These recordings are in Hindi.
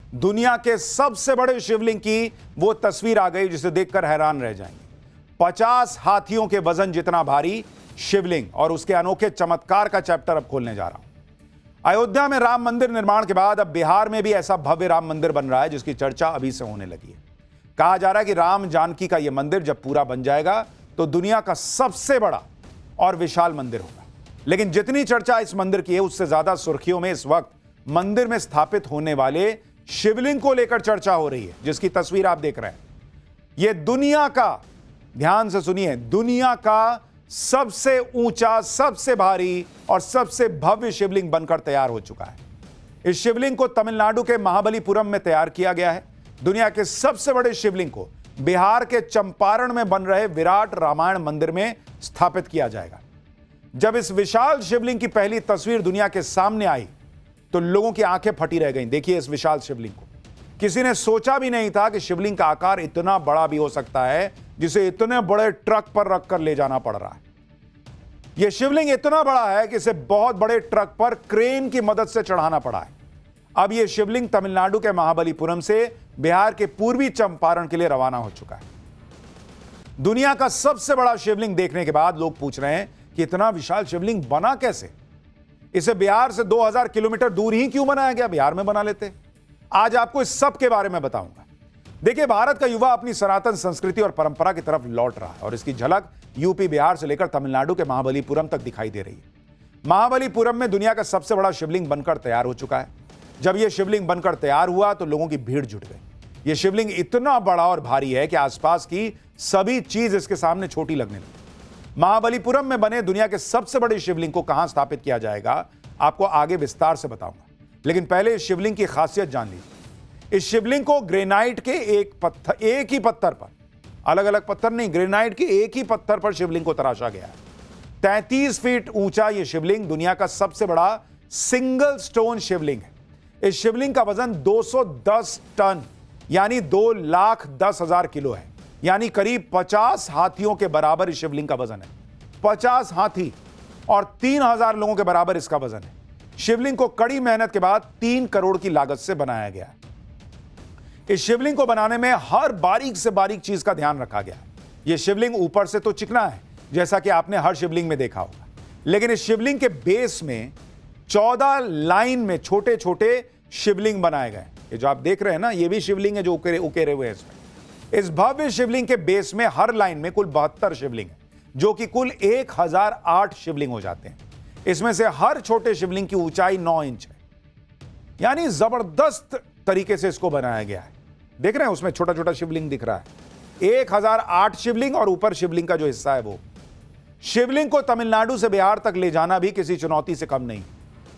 दुनिया के सबसे बड़े शिवलिंग की वो तस्वीर आ गई जिसे देखकर हैरान रह जाएंगे। 50 हाथियों के वजन जितना भारी शिवलिंग और उसके अनोखे चमत्कार का चैप्टर अब खोलने जा रहा हूं। अयोध्या में राम मंदिर निर्माण के बाद अब बिहार में भी ऐसा भव्य राम मंदिर बन रहा है जिसकी चर्चा अभी से होने लगी है। कहा जा रहा है कि राम जानकी का यह मंदिर जब पूरा बन जाएगा तो दुनिया का सबसे बड़ा और विशाल मंदिर होगा। लेकिन जितनी चर्चा इस मंदिर की है उससे ज्यादा सुर्खियों में इस वक्त मंदिर में स्थापित होने वाले शिवलिंग को लेकर चर्चा हो रही है, जिसकी तस्वीर आप देख रहे हैं। यह दुनिया का, ध्यान से सुनिए, दुनिया का सबसे ऊंचा, सबसे भारी और सबसे भव्य शिवलिंग बनकर तैयार हो चुका है। इस शिवलिंग को तमिलनाडु के महाबलीपुरम में तैयार किया गया है। दुनिया के सबसे बड़े शिवलिंग को बिहार के चंपारण में बन रहे विराट रामायण मंदिर में स्थापित किया जाएगा। जब इस विशाल शिवलिंग की पहली तस्वीर दुनिया के सामने आई तो लोगों की आंखें फटी रह गईं। देखिए इस विशाल शिवलिंग को, किसी ने सोचा भी नहीं था कि शिवलिंग का आकार इतना बड़ा भी हो सकता है जिसे इतने बड़े ट्रक पर रखकर ले जाना पड़ रहा है। यह शिवलिंग इतना बड़ा है कि इसे बहुत बड़े ट्रक पर क्रेन की मदद से चढ़ाना पड़ा है। अब यह शिवलिंग तमिलनाडु के महाबलीपुरम से बिहार के पूर्वी चंपारण के लिए रवाना हो चुका है। दुनिया का सबसे बड़ा शिवलिंग देखने के बाद लोग पूछ रहे हैं कि इतना विशाल शिवलिंग बना कैसे? इसे बिहार से 2000 किलोमीटर दूर ही क्यों बनाया गया? बिहार में बना लेते। आज आपको इस सब के बारे में बताऊंगा। देखिए, भारत का युवा अपनी सनातन संस्कृति और परंपरा की तरफ लौट रहा है और इसकी झलक यूपी, बिहार से लेकर तमिलनाडु के महाबलीपुरम तक दिखाई दे रही है। महाबलीपुरम में दुनिया का सबसे बड़ा शिवलिंग बनकर तैयार हो चुका है। जब यह शिवलिंग बनकर तैयार हुआ तो लोगों की भीड़ जुट गई। यह शिवलिंग इतना बड़ा और भारी है कि आसपास की सभी चीज इसके सामने छोटी लगने लगी। महाबलीपुरम में बने दुनिया के सबसे बड़े शिवलिंग को कहां स्थापित किया जाएगा, आपको आगे विस्तार से बताऊंगा। लेकिन पहले इस शिवलिंग की खासियत जान लीजिए। इस शिवलिंग को ग्रेनाइट के एक ही पत्थर पर, अलग अलग पत्थर नहीं, ग्रेनाइट के एक ही पत्थर पर शिवलिंग को तराशा गया है। 33 फीट ऊंचा यह शिवलिंग दुनिया का सबसे बड़ा सिंगल स्टोन शिवलिंग है। इस शिवलिंग का वजन 210 टन यानी 2,10,000 किलो है, यानी करीब 50 हाथियों के बराबर इस शिवलिंग का वजन है। 50 हाथी और 3000 लोगों के बराबर इसका वजन है। शिवलिंग को कड़ी मेहनत के बाद 3 करोड़ की लागत से बनाया गया है। इस शिवलिंग को बनाने में हर बारीक से बारीक चीज का ध्यान रखा गया है। यह शिवलिंग ऊपर से तो चिकना है, जैसा कि आपने हर शिवलिंग में देखा होगा, लेकिन इस शिवलिंग के बेस में 14 लाइन में छोटे छोटे शिवलिंग बनाए गए। ये जो आप देख रहे हैं ना, ये भी शिवलिंग है जो उकेरे हुए हैं इसमें। इस भव्य शिवलिंग के बेस में हर लाइन में कुल 72 शिवलिंग है, जो कि कुल 1008 शिवलिंग हो जाते हैं। इसमें से हर छोटे शिवलिंग की ऊंचाई 9 इंच है, यानी जबरदस्त तरीके से इसको बनाया गया है। देख रहे हैं उसमें छोटा छोटा शिवलिंग दिख रहा है। 1008 शिवलिंग और ऊपर शिवलिंग का जो हिस्सा है वो। शिवलिंग को तमिलनाडु से बिहार तक ले जाना भी किसी चुनौती से कम नहीं।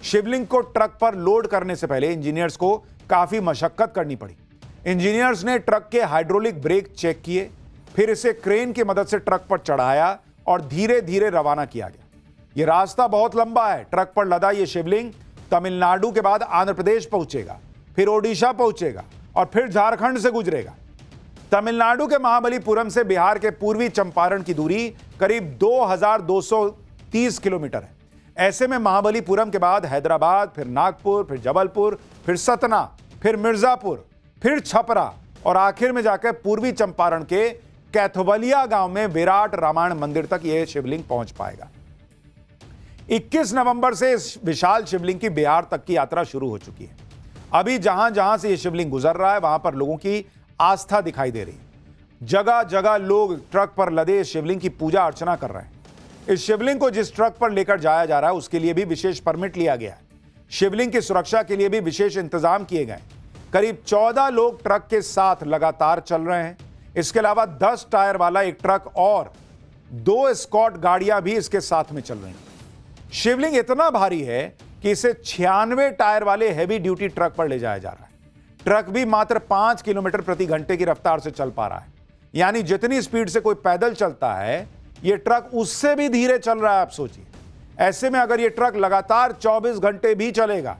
शिवलिंग को ट्रक पर लोड करने से पहले इंजीनियर्स को काफी मशक्कत करनी पड़ी। इंजीनियर्स ने ट्रक के हाइड्रोलिक ब्रेक चेक किए, फिर इसे क्रेन की मदद से ट्रक पर चढ़ाया और धीरे धीरे रवाना किया गया। यह रास्ता बहुत लंबा है। ट्रक पर लदा यह शिवलिंग तमिलनाडु के बाद आंध्र प्रदेश पहुंचेगा, फिर ओडिशा पहुंचेगा और फिर झारखंड से गुजरेगा। तमिलनाडु के महाबलीपुरम से बिहार के पूर्वी चंपारण की दूरी करीब 2230 किलोमीटर है। ऐसे में महाबलीपुरम के बाद हैदराबाद, फिर नागपुर, फिर जबलपुर, फिर सतना, फिर मिर्जापुर, फिर छपरा और आखिर में जाकर पूर्वी चंपारण के कैथवलिया गांव में विराट रामायण मंदिर तक यह शिवलिंग पहुंच पाएगा। 21 नवंबर से इस विशाल शिवलिंग की बिहार तक की यात्रा शुरू हो चुकी है। अभी जहां जहां से यह शिवलिंग गुजर रहा है वहां पर लोगों की आस्था दिखाई दे रही है। जगह जगह लोग ट्रक पर लदे इस शिवलिंग की पूजा अर्चना कर रहे हैं। इस शिवलिंग को जिस ट्रक पर लेकर जाया जा रहा है उसके लिए भी विशेष परमिट लिया गया है। शिवलिंग की सुरक्षा के लिए भी विशेष इंतजाम किए गए। करीब 14 लोग ट्रक के साथ लगातार चल रहे हैं। इसके अलावा 10 टायर वाला एक ट्रक और 2 स्कॉट गाड़ियां भी इसके साथ में चल रही हैं। शिवलिंग इतना भारी है कि इसे 96 टायर वाले हैवी ड्यूटी ट्रक पर ले जाया जा रहा है। ट्रक भी मात्र 5 किलोमीटर प्रति घंटे की रफ्तार से चल पा रहा है, यानी जितनी स्पीड से कोई पैदल चलता है यह ट्रक उससे भी धीरे चल रहा है। आप सोचिए, ऐसे में अगर यह ट्रक लगातार 24 घंटे भी चलेगा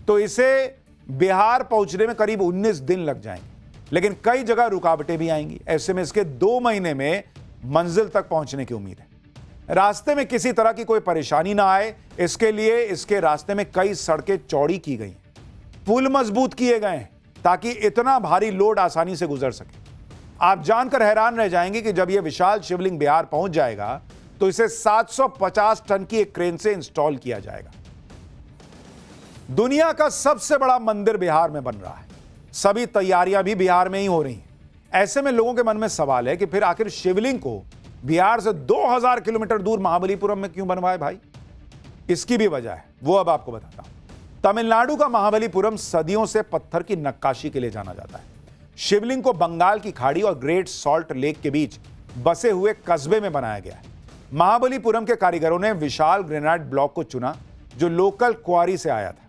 तो इसे बिहार पहुंचने में करीब 19 दिन लग जाएंगे। लेकिन कई जगह रुकावटें भी आएंगी। ऐसे में इसके 2 महीने में मंजिल तक पहुंचने की उम्मीद है। रास्ते में किसी तरह की कोई परेशानी ना आए, इसके लिए इसके रास्ते में कई सड़कें चौड़ी की गई हैं, पुल मजबूत किए गए हैं, ताकि इतना भारी लोड आसानी से गुजर सके। आप जानकर हैरान रह जाएंगे कि जब यह विशाल शिवलिंग बिहार पहुंच जाएगा तो इसे 750 टन की एक क्रेन से इंस्टॉल किया जाएगा। दुनिया का सबसे बड़ा मंदिर बिहार में बन रहा है। सभी तैयारियां भी बिहार में ही हो रही हैं। ऐसे में लोगों के मन में सवाल है कि फिर आखिर शिवलिंग को बिहार से 2000 किलोमीटर दूर महाबलीपुरम में क्यों बनवाए भाई? इसकी भी वजह है, वो अब आपको बताता हूं। तमिलनाडु का महाबलीपुरम सदियों से पत्थर की नक्काशी के लिए जाना जाता है। शिवलिंग को बंगाल की खाड़ी और ग्रेट सॉल्ट लेक के बीच बसे हुए कस्बे में बनाया गया है। महाबलीपुरम के कारीगरों ने विशाल ग्रेनाइट ब्लॉक को चुना जो लोकल क्वारी से आया था,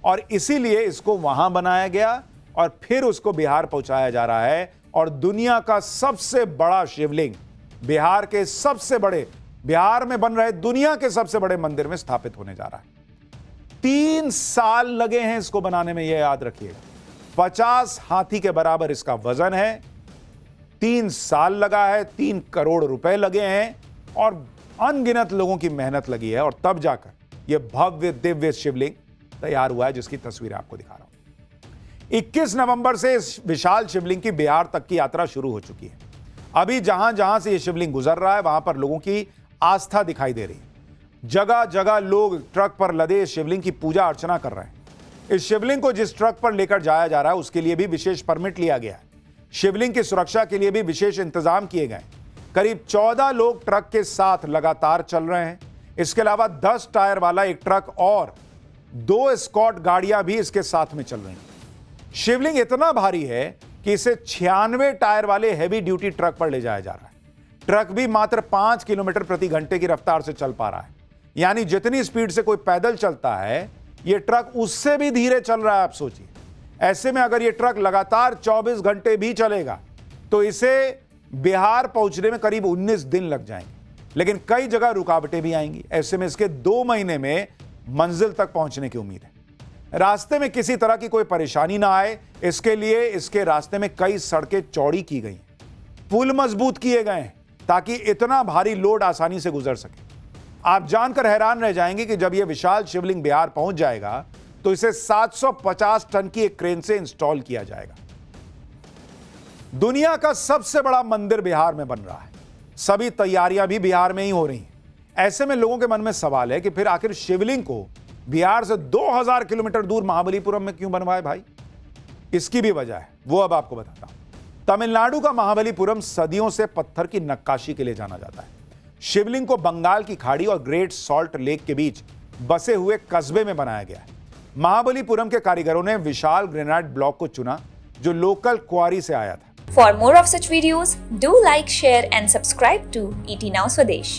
और इसीलिए इसको वहां बनाया गया और फिर उसको बिहार पहुंचाया जा रहा है। और दुनिया का सबसे बड़ा शिवलिंग बिहार में बन रहे दुनिया के सबसे बड़े मंदिर में स्थापित होने जा रहा है। 3 साल लगे हैं इसको बनाने में, यह याद रखिएगा। 50 हाथी के बराबर इसका वजन है। 3 साल लगा है, 3 करोड़ रुपए लगे हैं और अनगिनत लोगों की मेहनत लगी है, और तब जाकर यह भव्य दिव्य शिवलिंग तैयार हुआ है, जिसकी तस्वीर आपको दिखा रहा हूं। 21 नवंबर से इस विशाल शिवलिंग की बिहार तक की यात्रा शुरू हो चुकी है। अभी जहां जहां से यह शिवलिंग गुजर रहा है वहां पर लोगों की आस्था दिखाई दे रही है। जगह जगह लोग ट्रक पर लदे इस शिवलिंग की पूजा अर्चना कर रहे हैं। इस शिवलिंग को जिस ट्रक पर लेकर जाया जा रहा है उसके लिए भी विशेष परमिट लिया गया है। शिवलिंग की सुरक्षा के लिए भी विशेष इंतजाम किए गए। करीब 14 लोग ट्रक के साथ लगातार चल रहे हैं। इसके अलावा 10 टायर वाला एक ट्रक और 2 एस्कॉर्ट गाड़ियां भी इसके साथ में चल रही हैं। शिवलिंग इतना भारी है कि इसे 96 टायर वाले हैवी ड्यूटी ट्रक पर ले जाया जा रहा है। ट्रक भी मात्र 5 किलोमीटर प्रति घंटे की रफ्तार से चल पा रहा है, यानी जितनी स्पीड से कोई पैदल चलता है यह ट्रक उससे भी धीरे चल रहा है। आप सोचिए, ऐसे में अगर यह ट्रक लगातार 24 घंटे भी चलेगा तो इसे बिहार पहुंचने में करीब 19 दिन लग जाएंगे, लेकिन कई जगह रुकावटें भी आएंगी। ऐसे में इसके 2 महीने में मंजिल तक पहुंचने की उम्मीद है। रास्ते में किसी तरह की कोई परेशानी ना आए, इसके लिए इसके रास्ते में कई सड़कें चौड़ी की गई, पुल मजबूत किए गए हैं ताकि इतना भारी लोड आसानी से गुजर सके। आप जानकर हैरान रह जाएंगे कि जब यह विशाल शिवलिंग बिहार पहुंच जाएगा तो इसे 750 टन की एक क्रेन से इंस्टॉल किया जाएगा। दुनिया का सबसे बड़ा मंदिर बिहार में बन रहा है। सभी तैयारियां भी बिहार में ही हो रही हैं। ऐसे में लोगों के मन में सवाल है कि फिर आखिर शिवलिंग को बिहार से 2000 किलोमीटर दूर महाबलीपुरम में क्यों बनवाए भाई? इसकी भी वजह है, वो अब आपको बताता हूं। तमिलनाडु का महाबलीपुरम सदियों से पत्थर की नक्काशी के लिए जाना जाता है। शिवलिंग को बंगाल की खाड़ी और ग्रेट सॉल्ट लेक के बीच बसे हुए कस्बे में बनाया गया है। महाबलीपुरम के कारीगरों ने विशाल ग्रेनाइट ब्लॉक को चुना जो लोकल क्वारी से आया था। For more of such videos, do like, share and subscribe to ET Now Swadesh.